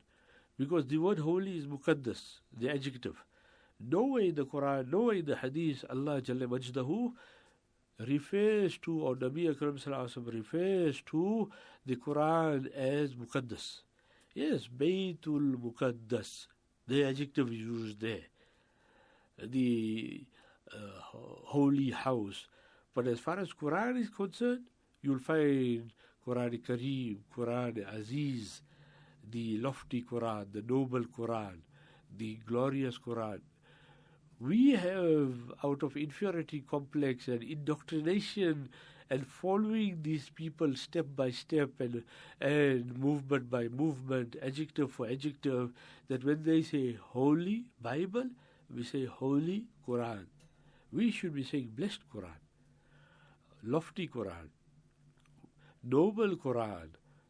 Because the word holy is muqaddas, the adjective. Nowhere in the Qur'an, nowhere in the Hadith, Allah Jalla Majdahu refers to, or Nabi Akram Sallallahu Alaihi Wasallam refers to the Qur'an as muqaddas. Yes, Baytul Muqaddas, the adjective is used there. The holy house. But as far as Qur'an is concerned, you'll find Qur'an Kareem, Qur'an Aziz, the lofty Qur'an, the noble Qur'an, the glorious Qur'an. We have, out of inferiority complex and indoctrination and following these people step by step and movement by movement, adjective for adjective, that when they say holy Bible, we say holy Qur'an. We should be saying blessed Qur'an, lofty Qur'an, noble Qur'an.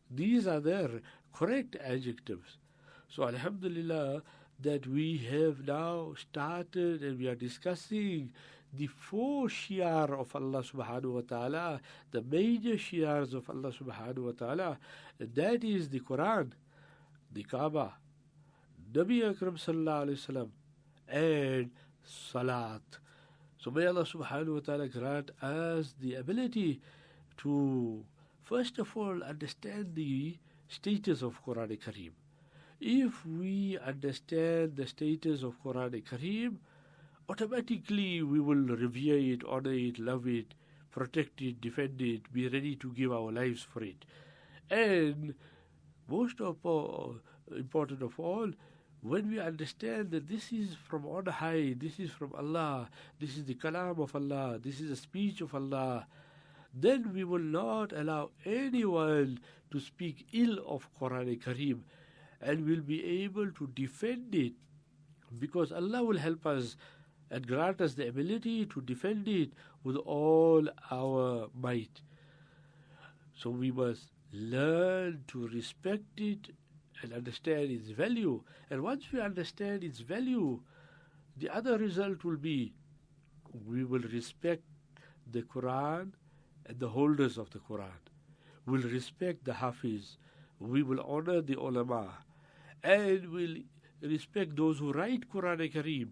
These are their correct adjectives. So Alhamdulillah that we have now started and we are discussing the 4 shi'ar of Allah subhanahu wa ta'ala, the major shi'ars of Allah subhanahu wa ta'ala. That is the Quran, the Kaaba, Nabi Akram sallallahu alayhi wa sallam, and Salat. So may Allah subhanahu wa ta'ala grant us the ability to, first of all, understand the status of Quran Kareem. If we understand the status of Quran Kareem, automatically we will revere it, honor it, love it, protect it, defend it, be ready to give our lives for it. And most important of all, when we understand that this is from on high, this is from Allah, this is the kalam of Allah, this is the speech of Allah, then we will not allow anyone to speak ill of Quran Kareem, and we'll be able to defend it, because Allah will help us and grant us the ability to defend it with all our might. So we must learn to respect it and understand its value. And once we understand its value, the other result will be we will respect the Quran and the holders of the Quran. We'll respect the Hafiz. We will honor the ulama. And we'll respect those who write Quran Kareem.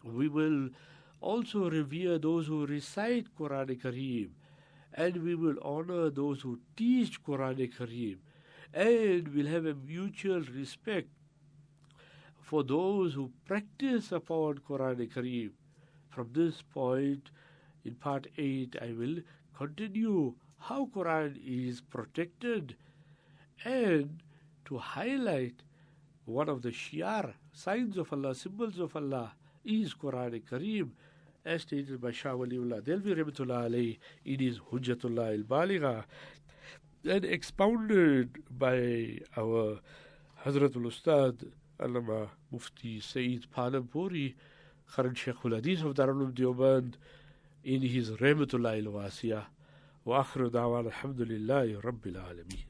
We will also revere those who recite Quran Kareem. And we will honor those who teach Quran Kareem. And we'll have a mutual respect for those who practice upon Quran Kareem. From this point, in part 8, I will continue how Quran is protected and to highlight one of the shi'ar, signs of Allah, symbols of Allah, is Quran Kareem, as stated by Shah Waliullah Delvi Rahmatullah Alayhi in his Hujjatullah al-Baligha, and expounded by our Hazratul Ustad Allama Mufti Sayyid Palampuri, current Sheikhul Hadith of Darul Deoband, in his Rahmatullah al-Wasiyah. Wa akhiru da'wana alhamdulillahi rabbil alameen.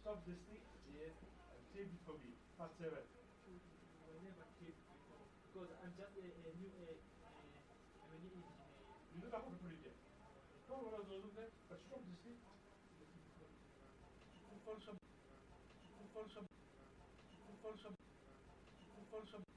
Stop this thing, yes, and tape it for me, part 7. because I'm just a new, I'm a new engineer. You look up for it. No, what I was doing that, but stop this thing. For some, for some, for some, for some.